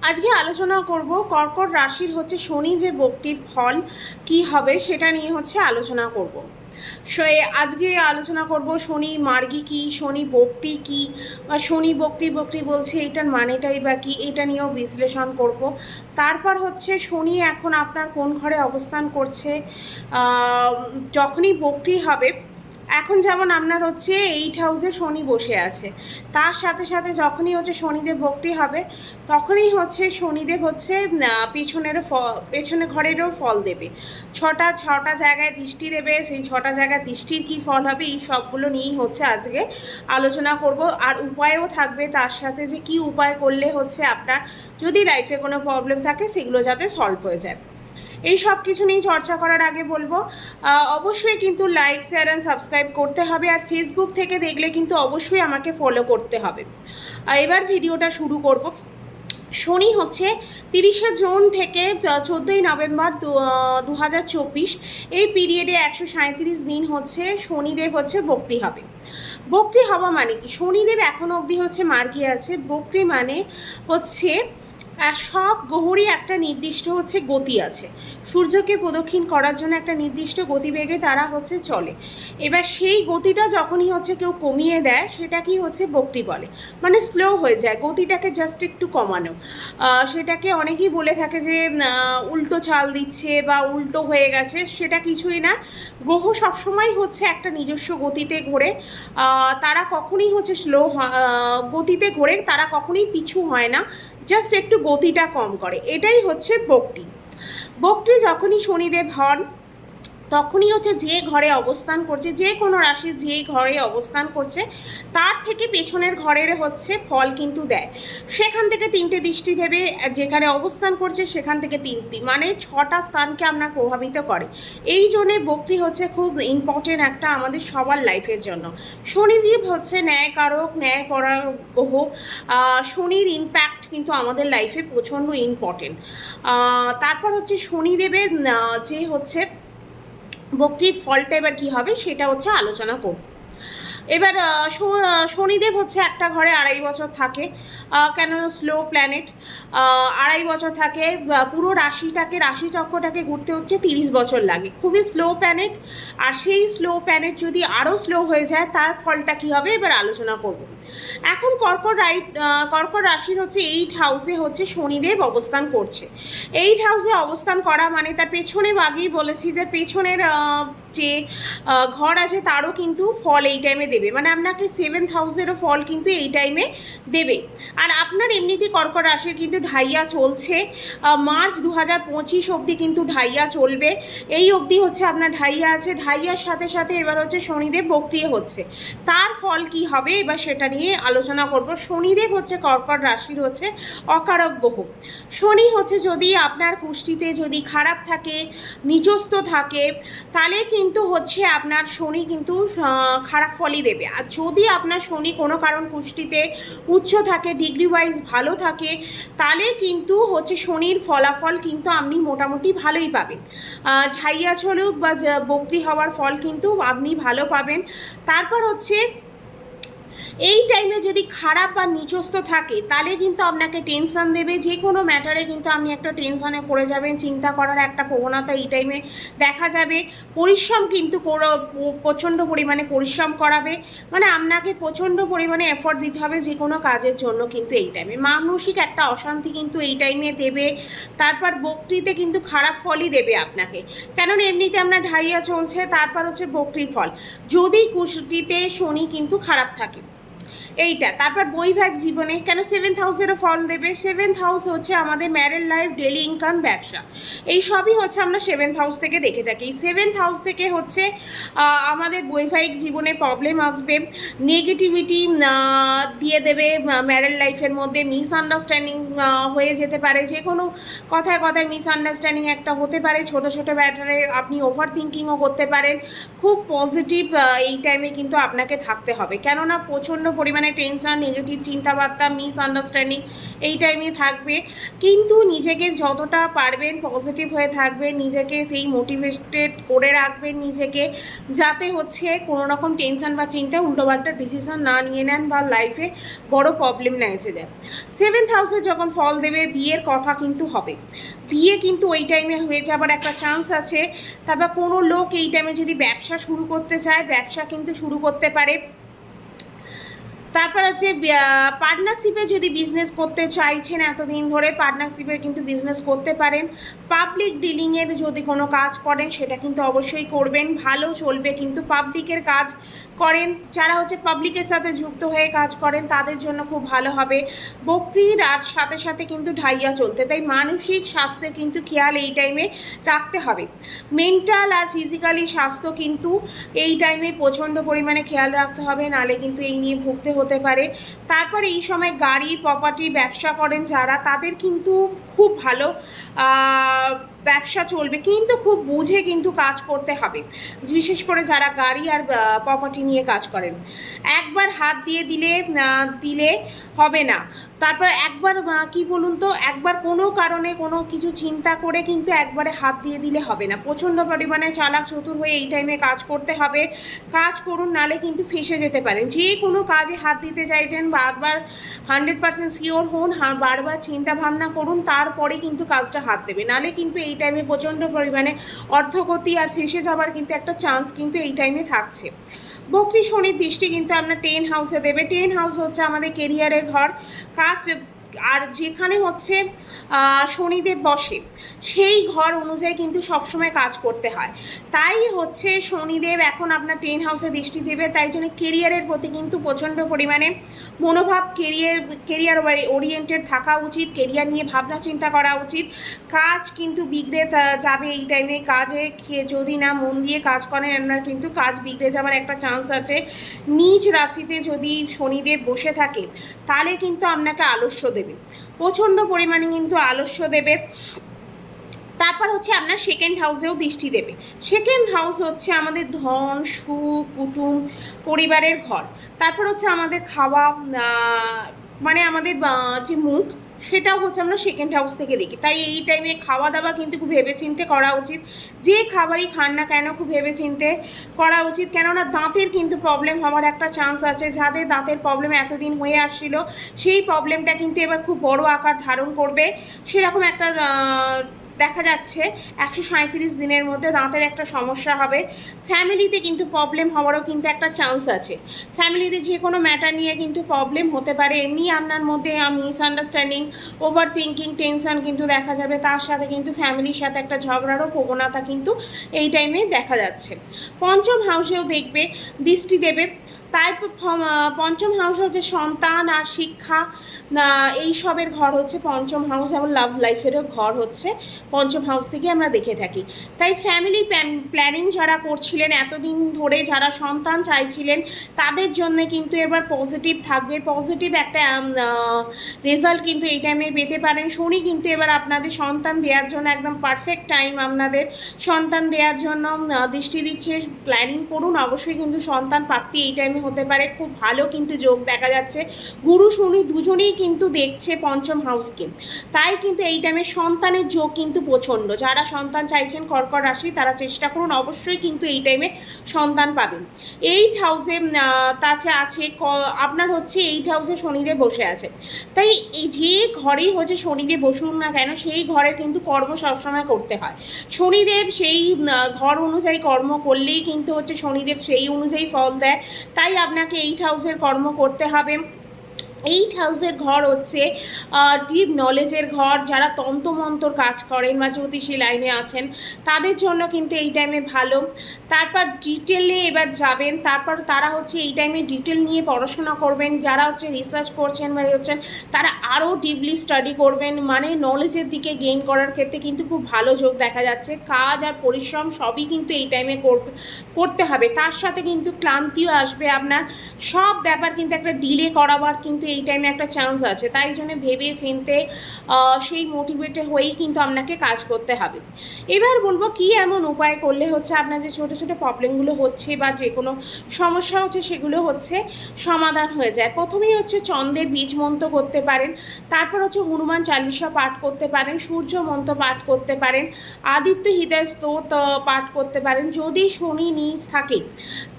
আজকে আলোচনা করব কর্কট রাশির শনি যে বক্তির ফল কি হবে সেটা নিয়ে আলোচনা করব। আজকে আলোচনা করব শনি মার্গী কি, শনি বক্রি কি, বা শনি বক্রি বক্রি বলছে এটার মানেটাই বা কি, এটা নিয়েও বিশ্লেষণ করব। তারপর শনি এখন আপনার কোন ঘরে অবস্থান করছে, যখনই বক্রি হবে। এখন যেমন আপনার 8 হাউসে শনি বসে আছে, তার সাথে সাথে যখনই শনিদেব বক্রি হবে তখনই শনিদেব পেছনে ঘরেরও ফল দেবে। ছটা জায়গায় দৃষ্টি দেবে, সেই ছটা জায়গায় দৃষ্টির কি ফল হবে এই সবগুলো নিয়েই আজকে আলোচনা করব। আর উপায়ও থাকবে তার সাথে, যে কি উপায় করলে আপনার যদি লাইফে কোনো প্রবলেম থাকে সেগুলো যাতে সলভ হয়ে যায়। এই সব কিছু নিয়ে চর্চা করার আগে বলবো অবশ্যই কিন্তু লাইক, শেয়ার অ্যান্ড সাবস্ক্রাইব করতে হবে। আর ফেসবুক থেকে দেখলে কিন্তু অবশ্যই আমাকে ফলো করতে হবে। এবার ভিডিওটা শুরু করব। শনি 30শে জুন থেকে 14ই নভেম্বর 2024 এই পিরিয়ডে 137 দিন শনিদেব বক্রি হবে। বক্রি হওয়া মানে কি? শনিদেব এখনও অবধি মার্গী আছে। বক্রি মানে সব গ্রহরই একটা নির্দিষ্ট গতি আছে। সূর্যকে প্রদক্ষিণ করার জন্য একটা নির্দিষ্ট গতিবেগে তারা চলে। এবার সেই গতিটা যখনই কেউ কমিয়ে দেয় সেটাকেই বক্রি বলে, মানে স্লো হয়ে যায়, গতিটাকে জাস্ট একটু কমানো। সেটাকে অনেকেই বলে থাকে যে উল্টো চাল দিচ্ছে বা উল্টো হয়ে গেছে, সেটা কিছুই না। গ্রহ সবসময় একটা নিজস্ব গতিতে ঘোরে। তারা কখনোই স্লো গতিতে ঘোরে, তারা কখনোই পিছু হয় না, জাস্ট একটু গতিটা কম করে। এটাই বক্রি। বক্রি যখনই শনিদেব হন তখনই যে ঘরে অবস্থান করছে, যে কোনো রাশি যে ঘরে অবস্থান করছে তার থেকে পেছনের ঘরের ফল কিন্তু দেয়। সেখান থেকে 3টে দৃষ্টি দেবে, যেখানে অবস্থান করছে সেখান থেকে 3টি, মানে 6টা স্থানকে আপনার প্রভাবিত করে। এই জন্যে বক্রি খুব ইম্পর্টেন্ট একটা আমাদের সবার লাইফের জন্য। শনিদেব ন্যায়কারক, ন্যায়পরায়ণ গ্রহ। শনির ইম্প্যাক্ট কিন্তু আমাদের লাইফে প্রচণ্ড ইম্পর্টেন্ট। তারপর শনিদেবের যে বক্রির ফলটা এবার কী হবে সেটা আলোচনা করব। এবার শনিদেব একটা ঘরে 2.5 বছর থাকে। কেন? Slow planet. 2.5 বছর থাকে। পুরো রাশিচক্রটাকে ঘুরতে 30 বছর লাগে। খুবই স্লো প্ল্যানেট। আর সেই স্লো প্ল্যানেট যদি আরও স্লো হয়ে যায় তার ফলটা কী হবে এবার আলোচনা করব। এখন কর্কট রাশির 8 হাউসে শনিদেব অবস্থান করছে। 8 হাউসে অবস্থান করা মানে তার পেছনে আগেই বলেছি যে পেছনের যে ঘর আছে তারও কিন্তু ফল এই টাইমে দেবে, মানে আপনাকে 7th হাউসেরও ফল কিন্তু এই টাইমে দেবে। আর আপনার এমনিতেই কর্কট রাশির কিন্তু ঢাইয়া চলছে। মার্চ 2025 অবধি কিন্তু ঢাইয়া চলবে। এই অবধি আপনার ঢাইয়া আছে। ঢাইয়ার সাথে সাথে এবার শনিদেব বক্রি হচ্ছে। তার ফল কি হবে এবার সেটা নিয়ে আলোচনা করব। শনিদেব কর্কট রাশির অকারক গ্রহ। শনি যদি আপনার কুষ্টিতে যদি খারাপ থাকে, নিচস্থ থাকে, তাহলে কিন্তু আপনার শনি কিন্তু খারাপ ফলই দেবে। আর যদি আপনার শনি কোনো কারণ কুষ্টিতে উচ্চ থাকে, ডিগ্রি ওয়াইজ ভালো থাকে, তাহলে কিন্তু শনির ফলাফল কিন্তু আপনি মোটামুটি ভালোই পাবেন। ঢাইয়া চলুক বা বক্রি হওয়ার ফল কিন্তু আপনি ভালো পাবেন। তারপর এই টাইমে যদি খারাপ বা নিচস্থ থাকে তাহলে কিন্তু আপনাকে টেনশন দেবে। যে কোনো ম্যাটারে কিন্তু আপনি একটা টেনশনে পড়ে যাবেন, চিন্তা করার একটা প্রবণতা এই টাইমে দেখা যাবে। পরিশ্রম কিন্তু প্রচণ্ড পরিমাণে পরিশ্রম করাবে, মানে আপনাকে প্রচণ্ড পরিমাণে এফোর্ট দিতে হবে যে কোনো কাজের জন্য। কিন্তু এই টাইমে মানসিক একটা অশান্তি কিন্তু এই টাইমে দেবে। তারপর বক্রিতে কিন্তু খারাপ ফলই দেবে আপনাকে, কেননা এমনিতে আপনার ঢাইয়া চলছে। তারপর বক্রির ফল যদি কুষ্টিতে শনি কিন্তু খারাপ থাকে এইটা। তারপর বৈবাহিক জীবনে কেন 7th হাউসেরও ফল দেবে। 7th হাউস আমাদের ম্যারিড লাইফ, ডেলি ইনকাম, ব্যবসা, এই সবই আমরা 7th হাউস থেকে দেখে থাকি। এই 7th হাউস থেকে আমাদের বৈবাহিক জীবনে প্রবলেম আসবে, নেগেটিভিটি দিয়ে দেবে ম্যারিড লাইফের মধ্যে। মিসআন্ডারস্ট্যান্ডিং হয়ে যেতে পারে, যে কোনো কথায় কথায় মিসআন্ডারস্ট্যান্ডিং একটা হতে পারে। ছোট ছোট ব্যাটারে আপনি ওভার থিঙ্কিংও করতে পারেন। খুব পজিটিভ এই টাইমে কিন্তু আপনাকে থাকতে হবে, কেননা প্রচণ্ড পরিমাণে পরিমাণে টেনশন, নেগেটিভ চিন্তাবার্তা, মিসআন্ডারস্ট্যান্ডিং এই টাইমে থাকবে। কিন্তু নিজেকে যতটা পারবেন পজিটিভ হয়ে থাকবেন, নিজেকে সেই মোটিভেটেড করে রাখবেন নিজেকে, যাতে হচ্ছে কোনো রকম টেনশন বা চিন্তা উল্টোপাল্টা ডিসিশন না নিয়ে নেন বা লাইফে বড় প্রবলেম না এসে যায়। 7th হাউসে যখন ফল দেবে বিয়ের কথা কিন্তু হবে, বিয়ে কিন্তু ওই টাইমে হয়ে যাবার একটা চান্স আছে। তারপর কোনো লোক এই টাইমে যদি ব্যবসা শুরু করতে চায় ব্যবসা কিন্তু শুরু করতে পারে। তারপর হচ্ছে পার্টনারশিপে যদি বিজনেস করতে চাইছেন এতদিন ধরে পার্টনারশিপে কিন্তু বিজনেস করতে পারেন। পাবলিক ডিলিংয়ের যদি কোনো কাজ করেন সেটা কিন্তু অবশ্যই করবেন, ভালো চলবে। কিন্তু পাবলিকের কাজ করেন যারা হচ্ছে পাবলিকের সাথে যুক্ত হয়ে কাজ করেন তাদের জন্য খুব ভালো হবে। বকরির আর সাথে সাথে কিন্তু ঢাইয়া চলতে, তাই মানসিক স্বাস্থ্যে কিন্তু খেয়াল এই টাইমে রাখতে হবে। মেন্টাল আর ফিজিক্যালি স্বাস্থ্য কিন্তু এই টাইমে প্রচণ্ড পরিমাণে খেয়াল রাখতে হবে, নালে কিন্তু এই নিয়ে ভুগতে হতে পারে। তারপর এই সময় গাড়ি প্রপার্টি ব্যবসা করেন যারা তাদের কিন্তু খুব ভালো ব্যবসা চলবে, কিন্তু খুব বুঝে কিন্তু কাজ করতে হবে, বিশেষ করে যারা গাড়ি আর প্রপার্টি নিয়ে কাজ করেন। একবার হাত দিয়ে দিলে হবে না। তারপর একবার কি বলুন তো, একবার কোনো কারণে কোনো কিছু চিন্তা করে কিন্তু একবারে হাত দিয়ে দিলে হবে না, প্রচণ্ড পরিমাণে চালাক চতুর হয়ে এই টাইমে কাজ করতে হবে। কাজ করুন, নালে কিন্তু ফেঁসে যেতে পারেন। যে কোনো কাজে হাত দিতে চাইছেন বারবার 100% শিওর হন, বারবার চিন্তা ভাবনা করুন, তারপরে কিন্তু কাজটা হাত দেবে, নালে কিন্তু এই টাইমে প্রচণ্ড পরিমাণে অর্থগতি আর ফেঁসে যাবার কিন্তু একটা চান্স কিন্তু এই টাইমে থাকছে। বকরি শনির দৃষ্টি কিন্তু আপনার 10 হাউসে দেবে। 10 হাউস হচ্ছে আমাদের কেরিয়ারের ঘর, কাজ আর যেখানে হচ্ছে শনিদেব বসে সেই ঘর অনুযায়ী কিন্তু সবসময় কাজ করতে হয়। তাই হচ্ছে শনিদেব এখন আপনার 10 হাউসে দৃষ্টি দেবে, তাই জন্য কেরিয়ারের প্রতি কিন্তু প্রচণ্ড পরিমাণে মনোভাব, কেরিয়ার ওরিয়েন্টেড থাকা উচিত, কেরিয়ার নিয়ে ভাবনা চিন্তা করা উচিত। কাজ কিন্তু বিগড়ে যাবে এই টাইমে, কাজে যদি না মন দিয়ে কাজ করেন আপনার কিন্তু কাজ বিগড়ে যাওয়ার একটা চান্স আছে। নিজ রাশিতে যদি শনিদেব বসে থাকে তাহলে কিন্তু আপনাকে আলস্য দেবে, প্রচণ্ড পরিমাণে কিন্তু আলস্য দেবে। তারপর হচ্ছে আপনার 2nd হাউসেও দৃষ্টি দেবে। 2nd হাউস হচ্ছে আমাদের ধন, সুখ, কুটুম, পরিবারের ঘর। তারপর হচ্ছে আমাদের খাওয়া, মানে আমাদের যে মুখ, সেটাও হচ্ছে আমরা 2nd হাউস থেকে দেখি। তাই এই টাইমে খাওয়া দাওয়া কিন্তু খুব ভেবেচিন্তে করা উচিত, যে খাবারই খান না কেন খুব ভেবেচিন্তে করা উচিত। কেননা দাঁতের কিন্তু প্রবলেম হওয়ার একটা চান্স আছে। যাদের দাঁতের প্রবলেম এতদিন হয়ে আসছিল সেই প্রবলেমটা কিন্তু এবার খুব বড় আকার ধারণ করবে, সেরকম একটা দেখা যাচ্ছে। 137 দিনের মধ্যে দাঁতের একটা সমস্যা হবে। ফ্যামিলিতে কিন্তু প্রবলেম হওয়ারও কিন্তু একটা চান্স আছে। ফ্যামিলিতে যে কোনো ম্যাটার নিয়ে কিন্তু প্রবলেম হতে পারে, এমনি আপনার মধ্যে মিসআন্ডারস্ট্যান্ডিং, ওভার থিঙ্কিং, টেনশন কিন্তু দেখা যাবে। তার সাথে কিন্তু ফ্যামিলির সাথে একটা ঝগড়ারও প্রবণতা কিন্তু এই টাইমে দেখা যাচ্ছে। 5ম হাউসেও দেখবে দৃষ্টি দেবে। তাই 5ম হাউস হচ্ছে সন্তান আর শিক্ষা, এই সবের ঘর হচ্ছে 5ম হাউস, এবং লাভ লাইফেরও ঘর হচ্ছে 5ম হাউস থেকে আমরা দেখে থাকি। তাই ফ্যামিলি প্ল্যানিং যারা করছিলেন এতদিন ধরে, যারা সন্তান চাইছিলেন তাদের জন্য কিন্তু এবার পজিটিভ থাকবে, পজিটিভ একটা রেজাল্ট কিন্তু এই টাইমে পেতে পারেন। শনি কিন্তু এবার আপনাদের সন্তান দেওয়ার জন্য একদম পারফেক্ট টাইম, আপনাদের সন্তান দেওয়ার জন্য দৃষ্টি দিচ্ছে। প্ল্যানিং করুন, অবশ্যই কিন্তু সন্তান প্রাপ্তি এই টাইমে হতে পারে, খুব ভালো কিন্তু যোগ দেখা যাচ্ছে। গুরু শনি দুজনেই কিন্তু দেখছে 5ম হাউসকে, তাই কিন্তু এই টাইমে সন্তানের যোগ কিন্তু প্রচণ্ড। যারা সন্তান চাইছেন কর্কট রাশি তারা চেষ্টা করুন, অবশ্যই কিন্তু এই টাইমে সন্তান পাবেন। 8 হাউসে তাছে আছে আপনার হচ্ছে 8 হাউসে শনিদেব বসে আছে। তাই এই যে ঘরেই হচ্ছে শনিদেব বসুন না কেন সেই ঘরের কিন্তু কর্ম সবসময় করতে হয়। শনিদেব সেই ঘর অনুযায়ী কর্ম করলেই কিন্তু হচ্ছে শনিদেব সেই অনুযায়ী ফল দেয়। তাই আপনাকে 8 হাউসের কর্ম করতে হবে। 8 হাউসের ঘর হচ্ছে ডিপ নলেজের ঘর। যারা তন্ত্রমন্ত্র কাজ করেন বা জ্যোতিষী লাইনে আছেন তাদের জন্য কিন্তু এই টাইমে ভালো। তারপর ডিটেলে এবার যাবেন, তারপর তারা হচ্ছে এই টাইমে ডিটেল নিয়ে পড়াশোনা করবেন। যারা হচ্ছে রিসার্চ করছেন বা হচ্ছেন তারা আরও ডিপলি স্টাডি করবেন, মানে নলেজের দিকে গেইন করার ক্ষেত্রে কিন্তু খুব ভালো যোগ দেখা যাচ্ছে। কাজ আর পরিশ্রম সবই কিন্তু এই টাইমে করতে হবে, তার সাথে কিন্তু ক্লান্তিও আসবে। আপনার সব ব্যাপার কিন্তু একটা ডিলে করাবার কিন্তু এই টাইমে একটা চান্স আছে, তাই জন্য ভেবে চিনতে সেই মোটিভেটেড হয়েই কিন্তু আপনাকে কাজ করতে হবে। এবার বলবো কি এমন উপায় করলে হচ্ছে আপনার যে ছোটো ছোটো প্রবলেমগুলো হচ্ছে বা যে কোনো সমস্যা হচ্ছে সেগুলো হচ্ছে সমাধান হয়ে যায়। প্রথমেই হচ্ছে চন্দ্রের বীজ মন্ত্র করতে পারেন, তারপর হচ্ছে হনুমান চালিসা পাঠ করতে পারেন, সূর্য মন্ত্র পাঠ করতে পারেন, আদিত্য হৃদয় স্তোত্র পাঠ করতে পারেন। যদি শনি নিচ থাকে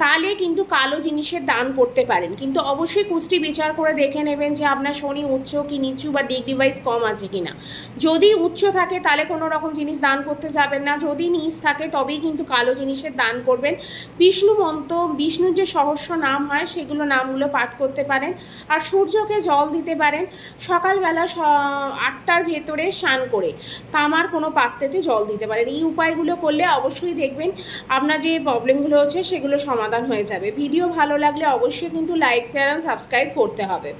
তাহলে কিন্তু কালো জিনিসের দান করতে পারেন, কিন্তু অবশ্যই কুষ্টি বিচার করে দেখে নেবেন যে আপনার শনি উচ্চ কি নিচু বা ডিগ্রি ওয়াইজ কম আছে কিনা। যদি উচ্চ থাকে তাহলে কোনো রকম জিনিস দান করতে যাবেন না, যদি নিচ থাকে তবেই কিন্তু কালো জিনিসের দান করবেন। বিষ্ণু মন্ত্র, বিষ্ণুর যে সহস্র নাম হয় সেগুলো নামগুলো পাঠ করতে পারেন। আর সূর্যকে জল দিতে পারেন সকালবেলা 8টার ভেতরে স্নান করে তামার কোনো পাত্রেতে জল দিতে পারেন। এই উপায়গুলো করলে অবশ্যই দেখবেন আপনার যে প্রবলেমগুলো হচ্ছে সেগুলো সমাধান হয়ে যাবে। ভিডিও ভালো লাগলে অবশ্যই কিন্তু লাইক, শেয়ার আর সাবস্ক্রাইব করতে হবে।